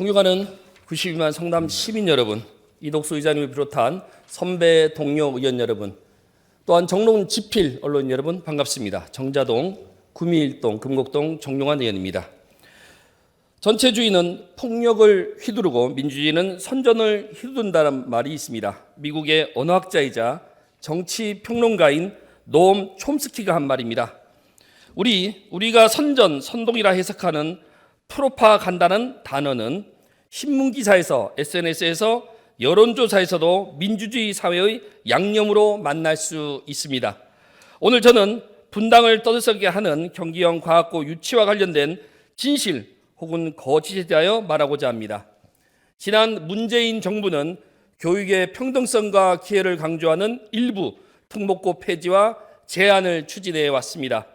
존경하는 92만 성남 시민 여러분, 이덕수 의장님을 비롯한 선배 동료 의원 여러분, 또한 정론 지필 언론 여러분 반갑습니다. 정자동, 구미일동, 금곡동 정용환 의원입니다. 전체주의는 폭력을 휘두르고 민주주의는 선전을 휘두른다는 말이 있습니다. 미국의 언어학자이자 정치 평론가인 노엄 촘스키가 한 말입니다. 우리가 선동이라 해석하는 프로파간다는 단어는 신문기사에서, SNS에서, 여론조사에서도 민주주의 사회의 양념으로 만날 수 있습니다. 오늘 저는 분당을 떠들썩게 하는 경기형 과학고 유치와 관련된 진실 혹은 거짓에 대하여 말하고자 합니다. 지난 문재인 정부는 교육의 평등성과 기회를 강조하는 일부 특목고 폐지와 제한을 추진해 왔습니다.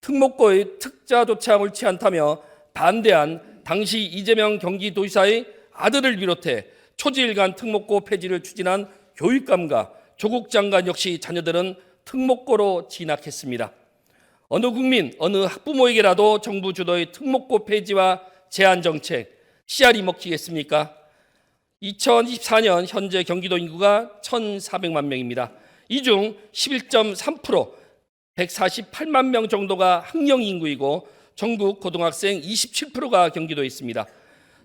특목고의 특자조차 옳지 않다며 반대한 당시 이재명 경기도지사의 아들을 비롯해 초지일간 특목고 폐지를 추진한 교육감과 조국 장관 역시 자녀들은 특목고로 진학했습니다. 어느 국민, 어느 학부모에게라도 정부 주도의 특목고 폐지와 제한 정책 씨알이 먹히겠습니까? 2024년 현재 경기도 인구가 1,400만 명입니다. 이 중 11.3%, 148만 명 정도가 학령 인구이고 전국 고등학생 27%가 경기도에 있습니다.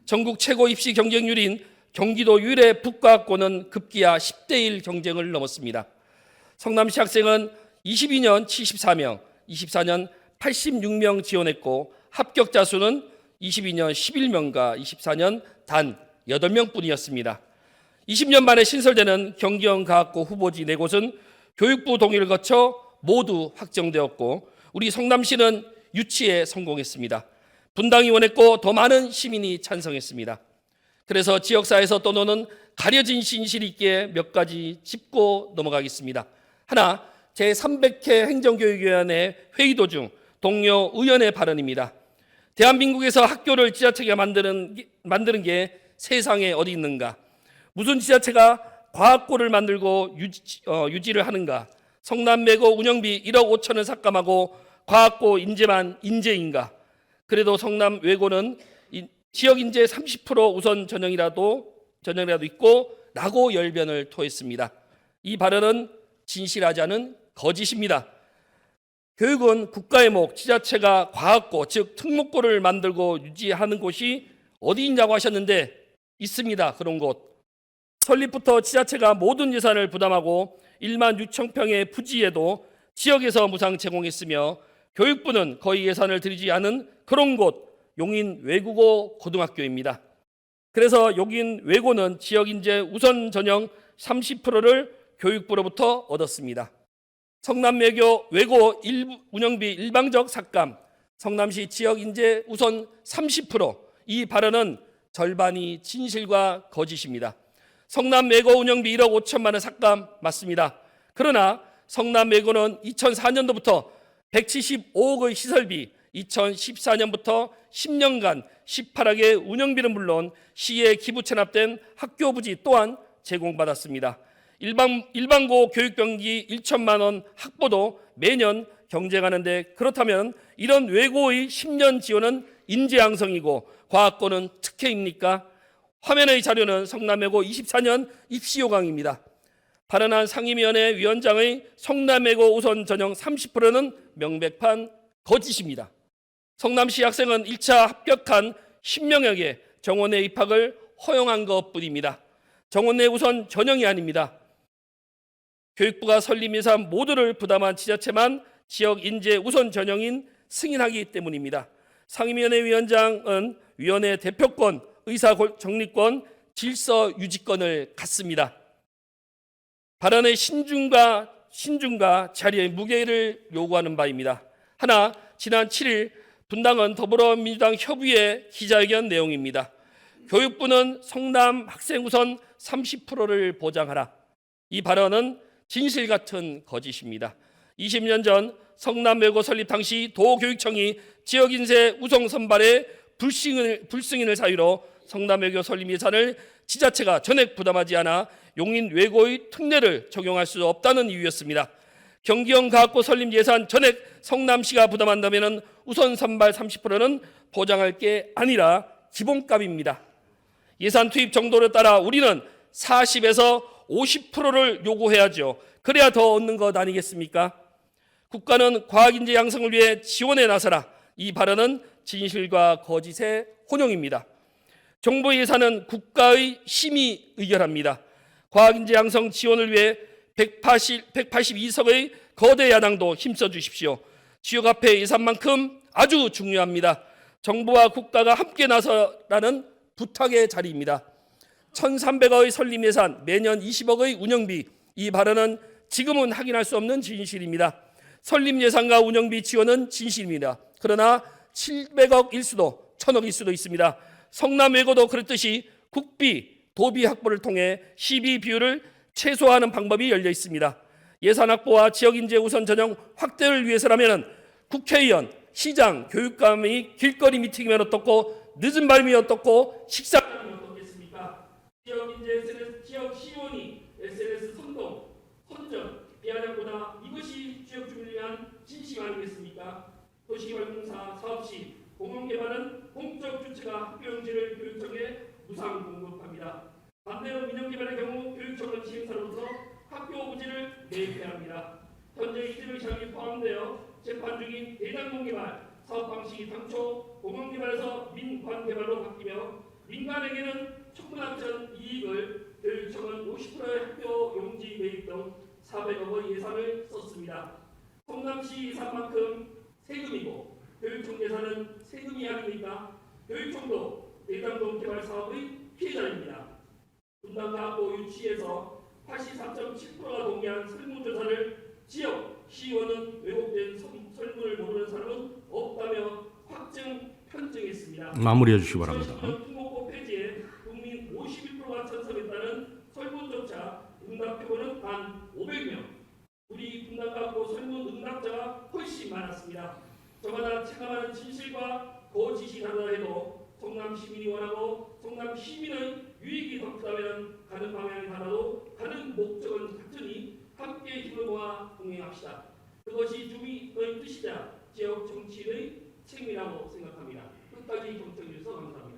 전국 최고 입시 경쟁률인 경기도 유일의 북과학고는 급기야 10대1 경쟁을 넘었습니다. 성남시 학생은 22년 74명, 24년 86명 지원했고 합격자 수는 22년 11명과 24년 단 8명뿐이었습니다. 20년 만에 신설되는 경기형 과학고 후보지 4곳은 교육부 동의를 거쳐 모두 확정되었고 우리 성남시는 유치에 성공했습니다. 분당이 원했고 더 많은 시민이 찬성했습니다. 그래서 지역사회에서 떠도는 가려진 진실이 있기에 몇 가지 짚고 넘어가겠습니다. 하나, 제300회 행정교육위원회 회의 도중 동료 의원의 발언입니다. 대한민국에서 학교를 지자체가 만드는 게 세상에 어디 있는가? 무슨 지자체가 과학고를 만들고 유지를 하는가? 성남매고 운영비 1억 5천을 삭감하고 과학고 인재만 인재인가? 그래도 성남 외고는 지역 인재 30% 우선 전형이라도 있고 라고 열변을 토했습니다. 이 발언은 진실하지 않은 거짓입니다. 교육은 국가의 목, 지자체가 과학고, 즉 특목고를 만들고 유지하는 곳이 어디 있냐고 하셨는데 있습니다. 그런 곳. 설립부터 지자체가 모든 예산을 부담하고 1만 6천 평의 부지에도 지역에서 무상 제공했으며 교육부는 거의 예산을 들이지 않은 그런 곳, 용인 외국어 고등학교입니다. 그래서 용인 외고는 지역 인재 우선 전형 30%를 교육부로부터 얻었습니다. 성남외고 외고 운영비 일방적 삭감, 성남시 지역 인재 우선 30%, 이 발언은 절반이 진실과 거짓입니다. 성남외고 운영비 1억 5천만 원 삭감 맞습니다. 그러나 성남외고는 2004년도부터 175억의 시설비, 2014년부터 10년간 18억의 운영비는 물론 시에 기부 체납된 학교 부지 또한 제공받았습니다. 일반고 교육병기 1천만 원 확보도 매년 경쟁하는데 그렇다면 이런 외고의 10년 지원은 인재 양성이고 과학고는 특혜입니까? 화면의 자료는 성남외고 24년 입시 요강입니다. 발언한 상임위원회 위원장의 성남외고 우선 전형 30%는 명백한 거짓입니다. 성남시 학생은 1차 합격한 10명에게 정원내 입학을 허용한 것뿐입니다. 정원내 우선 전형이 아닙니다. 교육부가 설립 예산 모두를 부담한 지자체만 지역 인재 우선 전형인 승인하기 때문입니다. 상임위원회 위원장은 위원회 대표권, 의사 정리권, 질서 유지권을 갖습니다. 발언의 신중과 자리의 무게를 요구하는 바입니다. 하나, 지난 7일 분당은 더불어민주당 협의회 기자회견 내용입니다. 교육부는 성남 학생 우선 30%를 보장하라. 이 발언은 진실 같은 거짓입니다. 20년 전 성남외고 설립 당시 도교육청이 지역 인재 우선 선발에 불승인을 사유로 성남외고 설립 예산을 지자체가 전액 부담하지 않아 용인 외고의 특례를 적용할 수 없다는 이유였습니다. 경기형 과학고 설립 예산 전액 성남시가 부담한다면 우선 선발 30%는 보장할 게 아니라 기본값입니다. 예산 투입 정도에 따라 우리는 40에서 50%를 요구해야죠. 그래야 더 얻는 것 아니겠습니까? 국가는 과학인재 양성을 위해 지원에 나서라. 이 발언은 진실과 거짓의 혼용입니다. 정부 예산은 국가의 심의 의결합니다. 과학인재 양성 지원을 위해 182석의 거대 야당도 힘써 주십시오. 지역 화폐 예산만큼 아주 중요합니다. 정부와 국가가 함께 나서라는 부탁의 자리입니다. 1,300억의 설립 예산, 매년 20억의 운영비, 이 발언은 지금은 확인할 수 없는 진실입니다. 설립 예산과 운영비 지원은 진실입니다. 그러나 700억일 수도 1,000억일 수도 있습니다. 성남외고도 그렇듯이 국비, 도비 확보를 통해 시비 비율을 최소화하는 방법이 열려 있습니다. 예산 확보와 지역인재 우선 전형 확대를 위해서라면 국회의원, 시장, 교육감이 길거리 미팅이면 어떻고 늦은 발이면 어떻고 식사하면 어떻겠습니까? 지역인재 SNS, 지역 시의원이 SNS 선동, 선전, 비아냥보다 이것이 지역 주민을 위한 진심 아니겠습니까? 도시개발공사 사업시 공공개발은 공적 주체가 학교용지를 교육청에 무상 공급합니다. 반대로 민영개발의 경우 교육청은 시행사로서 학교 부지를 매입해야 합니다. 현재 이재명 시장이 포함되어 재판 중인 대장공개발 사업 방식이 당초 공공개발에서 민관개발로 바뀌며 민간에게는 천문학적 이익을 교육청은 50%의 학교 용지 매입 등 400억 원 예산을 썼습니다. 성남시 예산만큼 세금이고 교육청 예산은 세금이 아닙니까? 교육청도 대장동 개발 사업의 피해자입니다. 분당과학고 유치에서 83.7%가 동의한 설문조사를 지역 시의원은 왜곡된 설문을 모르는 사람은 없다며 확증 편증했습니다. 마무리해 주시기 바랍니다. 특목고 폐지에 국민 51%가 찬성했다는 설문조차 응답 표본은 단 500명. 우리 분당과학고 설문 응답자가 훨씬 많았습니다. 저마다 체감하는 진실과 거짓이 다르다 해도 성남 시민이 원하고 성남 시민의 유익이 더 크다면 가는 방향이 달라도 가는 목적은 같으니 함께 힘을 모아 동행합시다. 그것이 주민의 뜻이자 지역 정치인의 책임이라고 생각합니다. 끝까지 경청해 주셔서 감사합니다.